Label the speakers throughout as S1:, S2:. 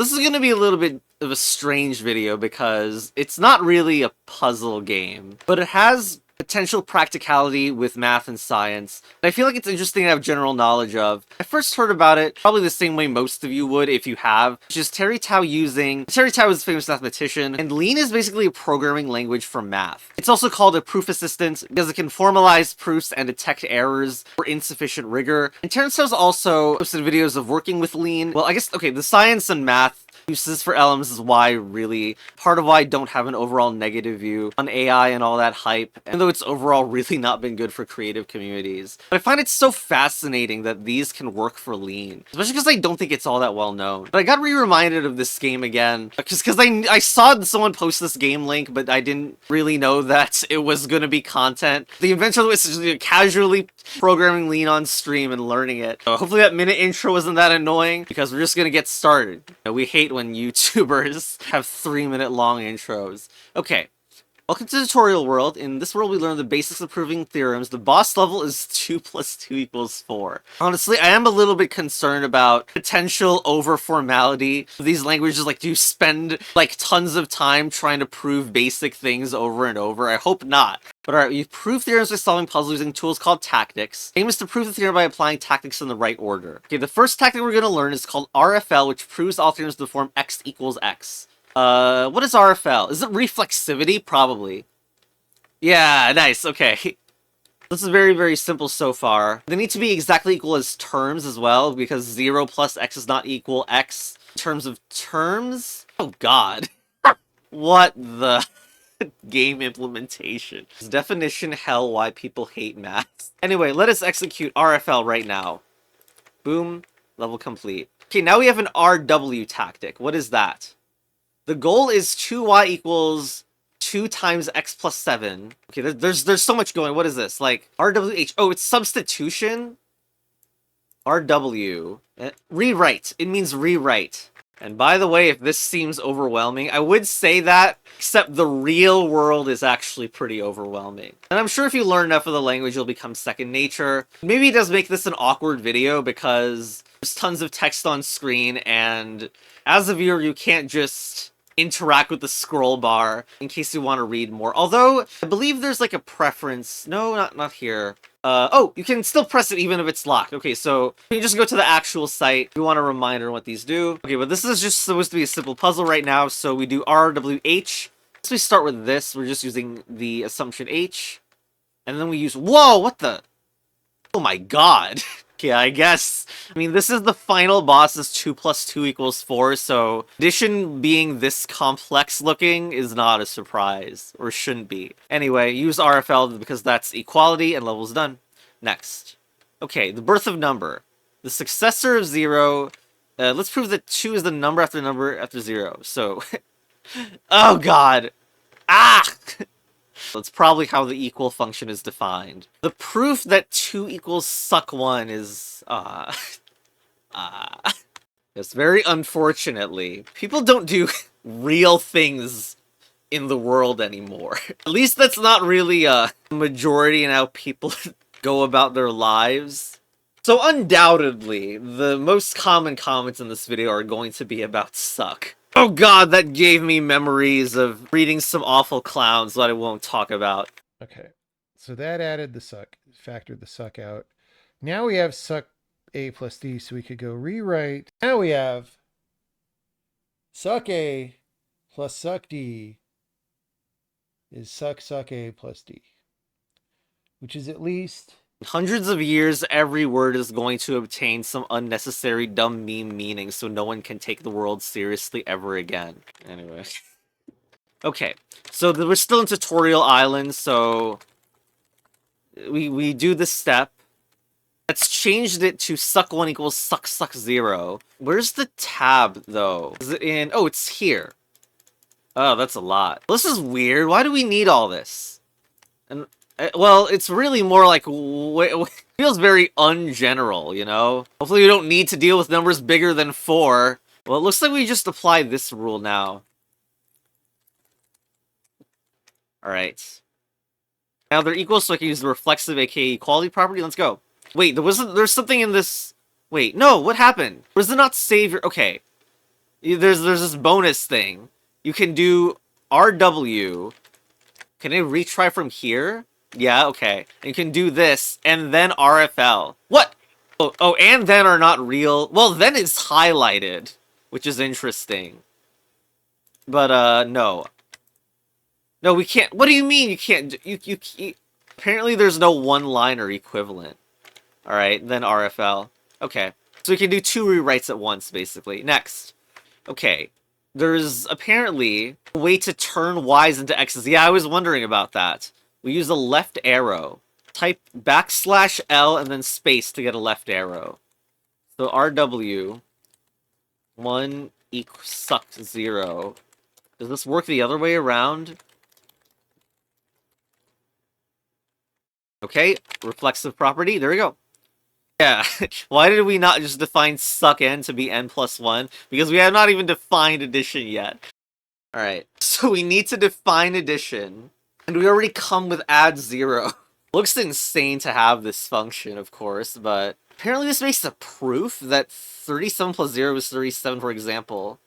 S1: this is gonna be a little bit of a strange video because it's not really a puzzle game, but it has potential practicality with math and science. I feel like it's interesting to have general knowledge of. I first heard about it probably the same way most of you would if you have, which is Terry Tao is a famous mathematician, and Lean is basically a programming language for math. It's also called a proof assistant because it can formalize proofs and detect errors or insufficient rigor. And Terence Tao's also posted videos of working with Lean. Well, I guess, okay, the science and math uses for LMs is part of why I don't have an overall negative view on AI and all that hype, even though it's overall really not been good for creative communities. But I find it so fascinating that these can work for Lean, especially because I don't think it's all that well known. But I got reminded of this game again, because I saw someone post this game link, but I didn't really know that it was going to be content. The invention was just casually programming Lean on stream and learning it. So hopefully that minute intro wasn't that annoying, because we're just going to get started. We hate when YouTubers have 3-minute long intros. Okay. Welcome to the tutorial world. In this world, we learn the basics of proving theorems. The boss level is 2 + 2 = 4. Honestly, I am a little bit concerned about potential over-formality. These languages, like, do spend, like, tons of time trying to prove basic things over and over. I hope not. But alright, you prove theorems by solving puzzles using tools called tactics. Aim is to prove the theorem by applying tactics in the right order. Okay, the first tactic we're going to learn is called RFL, which proves all theorems to the form x = x. What is RFL? Is it reflexivity? Probably. Yeah, nice, okay. This is very, very simple so far. They need to be exactly equal as terms as well, because 0 + x is not equal x. In terms of terms? Oh god. What the... game implementation. Definition hell why people hate math. Anyway, let us execute RFL right now. Boom. Level complete. Okay, now we have an RW tactic. What is that? The goal is 2y = 2 × x + 7. Okay, there's so much going. What is this? Like, RWH. Oh, it's substitution? RW. Rewrite. It means rewrite. And by the way, if this seems overwhelming, I would say that, except the real world is actually pretty overwhelming. And I'm sure if you learn enough of the language, you'll become second nature. Maybe it does make this an awkward video because there's tons of text on screen, and as a viewer, you can't just interact with the scroll bar in case you want to read more. Although, I believe there's like a preference. No, not here. Oh, you can still press it even if it's locked. Okay, so you can just go to the actual site if you want a reminder on what these do. Okay, but this is just supposed to be a simple puzzle right now, so we do RWH. Once we start with this, we're just using the assumption H. And then we use... Whoa, what the... Oh my god. Yeah, I guess. I mean, this is the final boss is 2 + 2 = 4, so addition being this complex looking is not a surprise, or shouldn't be. Anyway, use RFL because that's equality and level's done. Next. Okay, the birth of number. The successor of 0. Let's prove that 2 is the number after 0. So, oh god. Ah! That's probably how the equal function is defined. The proof that 2 = suck1 is, Yes, very unfortunately. People don't do real things in the world anymore. At least that's not really a majority in how people go about their lives. So undoubtedly, the most common comments in this video are going to be about suck. Oh god, that gave me memories of reading some awful clowns that I won't talk about.
S2: Okay, so that added the suck, factored the suck out. Now we have suck A + D, so we could go rewrite. Now we have suck A + suck D is suck A + D, which is at least...
S1: Hundreds of years, every word is going to obtain some unnecessary dumb meme meaning so no one can take the world seriously ever again. Anyway. Okay, so we're still in Tutorial Island, so we do this step. Let's changed it to suck1 = suck 0. Where's the tab, though? Is it in... Oh, it's here. Oh, that's a lot. This is weird. Why do we need all this? And... well, it's really more like, it feels very ungeneral, you know? Hopefully we don't need to deal with numbers bigger than 4. Well, it looks like we just apply this rule now. Alright. Now they're equal, so I can use the reflexive, aka equality property. Let's go. Wait, there's something in this... Wait, no, what happened? Or does it not save your... Okay. There's this bonus thing. You can do RW. Can it retry from here? Yeah, okay. And you can do this, and then RFL. What? Oh, and then are not real. Well, then it's highlighted, which is interesting. But, no. No, we can't. What do you mean you can't? Apparently there's no one-liner equivalent. Alright, then RFL. Okay. So we can do 2 rewrites at once, basically. Next. Okay. There's apparently a way to turn Y's into X's. Yeah, I was wondering about that. We use a left arrow. Type \L and then space to get a left arrow. So RW 1 equals suck 0. Does this work the other way around? Okay, reflexive property. There we go. Yeah, why did we not just define suck n to be n+1? Because we have not even defined addition yet. Alright, so we need to define addition. And we already come with add 0. Looks insane to have this function, of course, but apparently this makes a proof that 37 plus 0 is 37, for example.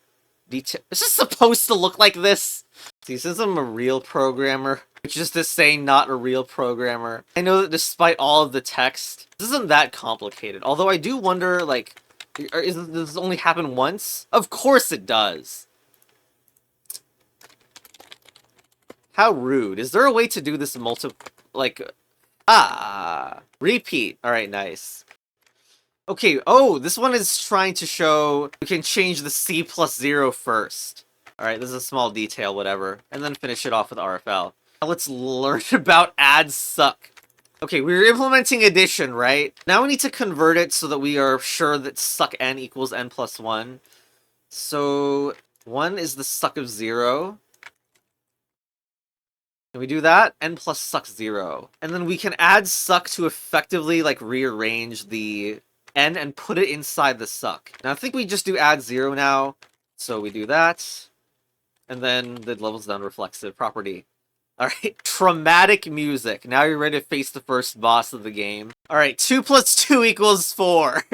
S1: This is supposed to look like this. See, since I'm a real programmer, which is to say not a real programmer, I know that despite all of the text, this isn't that complicated. Although I do wonder, like, does this only happen once? Of course it does. How rude. Is there a way to do this repeat. Alright, nice. Okay, oh, this one is trying to show we can change the C plus 0 first. Alright, this is a small detail, whatever. And then finish it off with RFL. Now let's learn about add suck. Okay, we're implementing addition, right? Now we need to convert it so that we are sure that suck n equals n+1. So 1 is the suck of 0. Can we do that? N plus suck 0. And then we can add suck to effectively, like, rearrange the n and put it inside the suck. Now I think we just do add 0 now. So we do that. And then the level's done reflexive property. Alright, traumatic music. Now you're ready to face the first boss of the game. Alright, 2 plus 2 equals 4.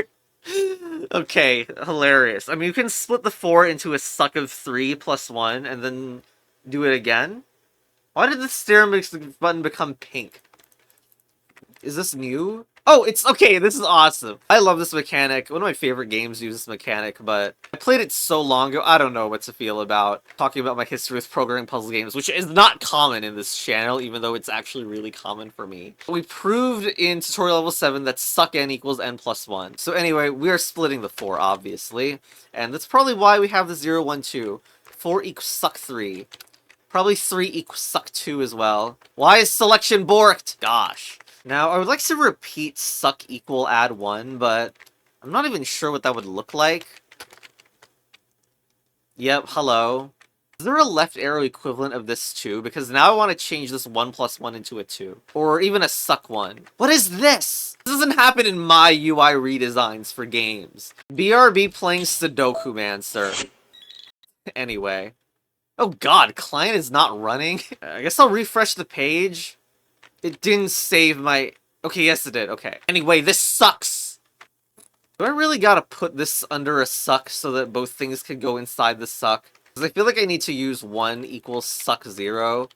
S1: Okay, hilarious. I mean, you can split the 4 into a suck of 3 plus 1 and then do it again. Why did the steering button become pink? Is this new? Oh, it's okay. This is awesome. I love this mechanic. One of my favorite games uses this mechanic, but I played it so long ago. I don't know what to feel about talking about my history with programming puzzle games, which is not common in this channel, even though it's actually really common for me. We proved in tutorial level 7 that suck n equals n+1. So anyway, we are splitting the 4, obviously. And that's probably why we have the 0, 1, 2. 4 equals suck 3. Probably 3 equals suck 2 as well. Why is selection borked? Gosh. Now, I would like to repeat suck equal add 1, but I'm not even sure what that would look like. Yep, hello. Is there a left arrow equivalent of this too? Because now I want to change this 1 plus 1 into a 2. Or even a suck 1. What is this? This doesn't happen in my UI redesigns for games. BRB playing Sudoku Man, sir. Anyway. Oh god, client is not running? I guess I'll refresh the page. It didn't save my... Okay, yes it did, okay. Anyway, this sucks! Do I really gotta put this under a suck so that both things can go inside the suck? Because I feel like I need to use 1 equals suck 0.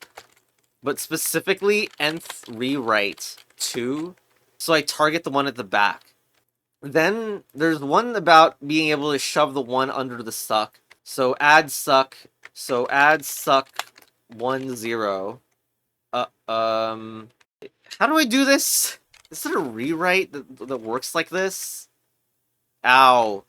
S1: But specifically, nth rewrite 2. So I target the one at the back. Then, there's one about being able to shove the 1 under the suck. So add suck... So add suck 1, 0. How do I do this? Is it a rewrite that works like this? Ow.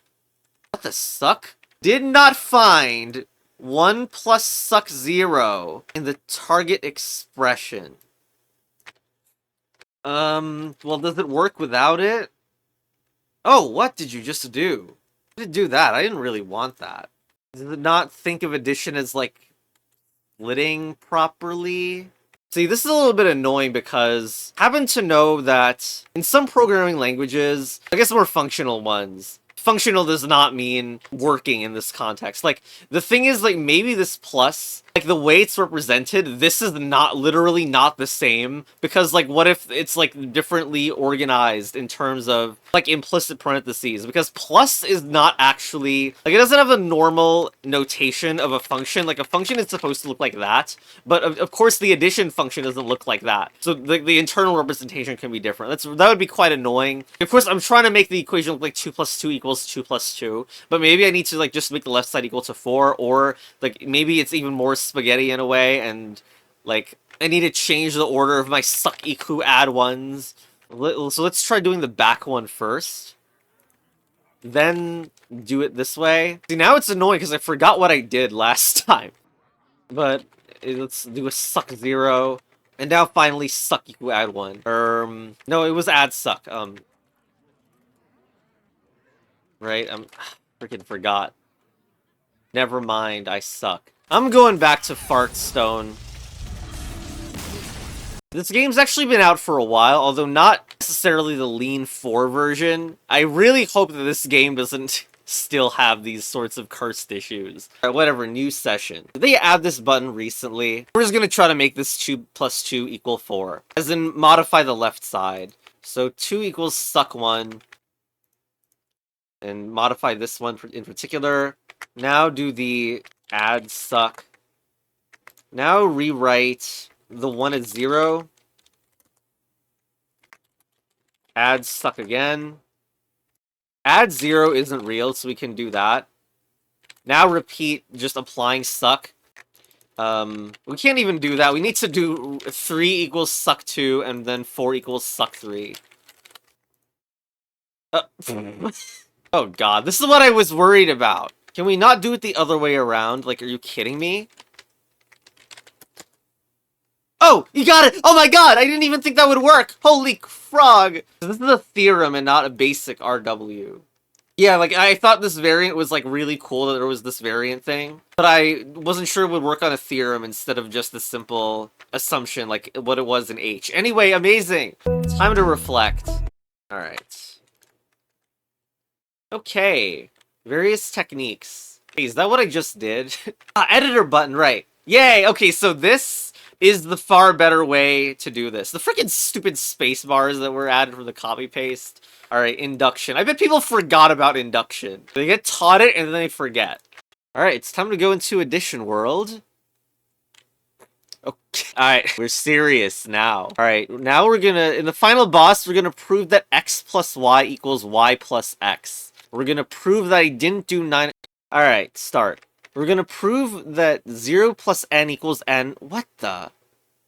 S1: What the suck? Did not find 1 plus suck 0 in the target expression. Well, does it work without it? Oh, what did you just do? Why did it do that? I didn't really want that. Did it not think of addition as, like, splitting properly? See, this is a little bit annoying because I happen to know that in some programming languages, I guess more functional ones, functional does not mean working in this context. Like, the thing is, like, maybe this plus, like, the way it's represented, this is not, literally not the same, because, like, what if it's, like, differently organized in terms of, like, implicit parentheses, because plus is not actually, like, it doesn't have a normal notation of a function. Like, a function is supposed to look like that, but of course the addition function doesn't look like that, so the internal representation can be different. That would be quite annoying. Of course, I'm trying to make the equation look like 2 plus 2 equals 2 plus 2, but maybe I need to, like, just make the left side equal to 4, or, like, maybe it's even more spaghetti in a way, and, like, I need to change the order of my suck equal add ones. So let's try doing the back one first, then do it this way. See, now it's annoying because I forgot what I did last time, but let's do a suck 0, and now finally suck equal add 1. No, it was add suck, right? Freaking forgot. Never mind, I suck. I'm going back to Fartstone. This game's actually been out for a while, although not necessarily the Lean 4 version. I really hope that this game doesn't still have these sorts of cursed issues. Alright, whatever, new session. Did they add this button recently? We're just gonna try to make this 2 plus 2 equal 4. As in, modify the left side. So 2 equals suck 1. And modify this one in particular. Now do the add suck. Now rewrite the 1 at 0. Add suck again. Add 0 isn't real, so we can do that. Now repeat just applying suck. We can't even do that. We need to do 3 equals suck 2, and then 4 equals suck 3. Oh god, this is what I was worried about. Can we not do it the other way around? Like, are you kidding me? Oh, you got it! Oh my god, I didn't even think that would work! Holy frog! This is a theorem and not a basic RW. Yeah, like, I thought this variant was, like, really cool that there was this variant thing, but I wasn't sure it would work on a theorem instead of just a simple assumption, like what it was in H. Anyway, amazing! Time to reflect. Alright. Okay. Various techniques. Hey, is that what I just did? Editor button, right. Yay! Okay, so this is the far better way to do this. The freaking stupid space bars that were added from the copy paste. Alright, induction. I bet people forgot about induction. They get taught it and then they forget. Alright, it's time to go into addition world. Okay. Alright, we're serious now. Alright, now we're gonna, in the final boss, we're gonna prove that x plus y equals y plus x. We're gonna prove that I didn't do 9... Alright, start. We're gonna prove that 0 plus n equals n... What the...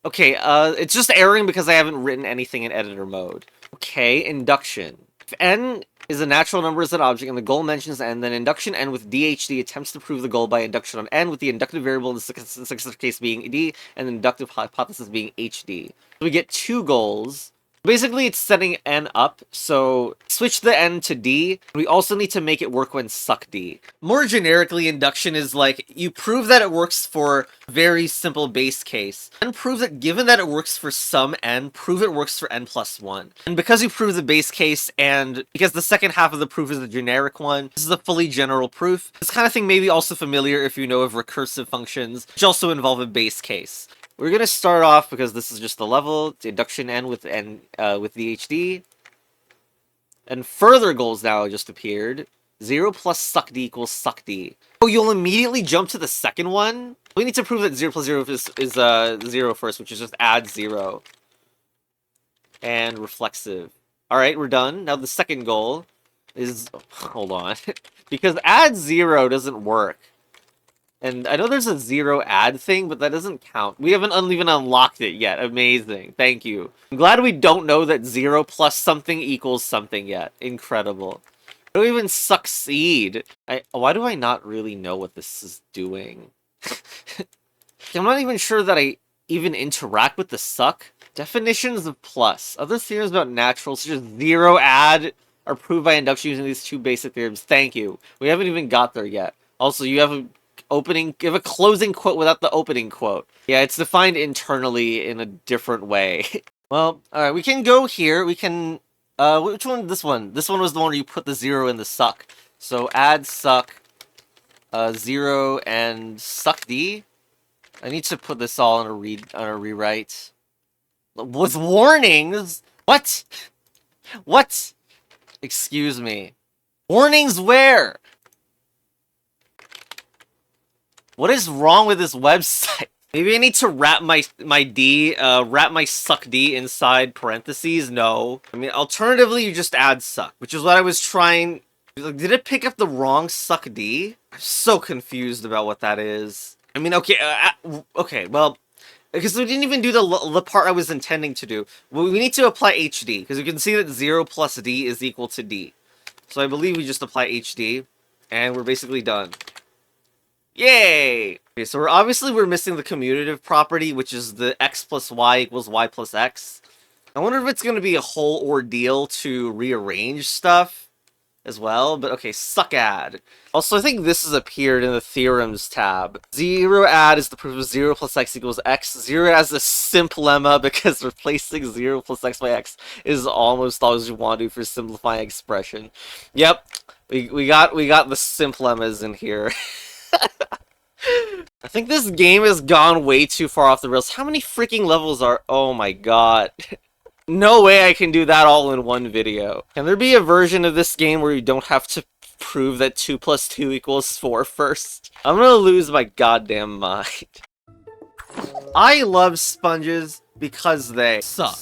S1: Okay, it's just erroring because I haven't written anything in editor mode. Okay, induction. If n is a natural number as an object and the goal mentions n, then induction n with DHD attempts to prove the goal by induction on n, with the inductive variable in the successor case being d, and the inductive hypothesis being HD. So we get 2 goals. Basically, it's setting n up, so switch the n to d. We also need to make it work when suck d. More generically, induction is like, you prove that it works for very simple base case, and prove that given that it works for some n, prove it works for n plus 1. And because you prove the base case, and because the second half of the proof is a generic one, this is a fully general proof. This kind of thing may be also familiar if you know of recursive functions, which also involve a base case. We're gonna start off, because this is just the level, induction n with the HD. And further goals now just appeared. 0 plus suck d equals suck d. Oh, you'll immediately jump to the second one? We need to prove that 0 plus 0 is 0 first, which is just add 0. And reflexive. Alright, we're done. Now the second goal is... Hold on. Because add 0 doesn't work. And I know there's a 0 add thing, but that doesn't count. We haven't even unlocked it yet. Amazing. Thank you. I'm glad we don't know that 0 plus something equals something yet. Incredible. I don't even succeed. Why do I not really know what this is doing? I'm not even sure that I even interact with the suck. Definitions of plus. Other theorems about naturals, such as 0 add, are proved by induction using these 2 basic theorems. Thank you. We haven't even got there yet. Also, you have a closing quote without the opening quote. Yeah, it's defined internally in a different way. Well, alright, we can go here. We can... which one? This one. This one was the one where you put the 0 in the suck. So add suck, 0 and suck D. I need to put this all on a rewrite. With warnings? What? What? Excuse me. Warnings where? What is wrong with this website? Maybe I need to wrap my suck D inside parentheses? No. I mean, alternatively, you just add suck, which is what I was trying. Like, did it pick up the wrong suck D? I'm so confused about what that is. I mean, okay, okay, well, because we didn't even do the part I was intending to do. Well, we need to apply HD, because you can see that 0 plus D is equal to D. So I believe we just apply HD, and we're basically done. Yay! Okay, so we're missing the commutative property, which is the x plus y equals y plus x. I wonder if it's going to be a whole ordeal to rearrange stuff as well, but okay, suck add. Also, I think this has appeared in the theorems tab. 0 add is the proof of 0 plus x equals x. 0 as a simp lemma because replacing 0 plus x by x is almost always you want to do for simplifying expression. Yep, we got the simp lemmas in here. I think this game has gone way too far off the rails. How many freaking levels are... Oh my god. No way I can do that all in one video. Can there be a version of this game where you don't have to prove that 2 plus 2 equals 4 first? I'm gonna lose my goddamn mind. I love sponges because they suck.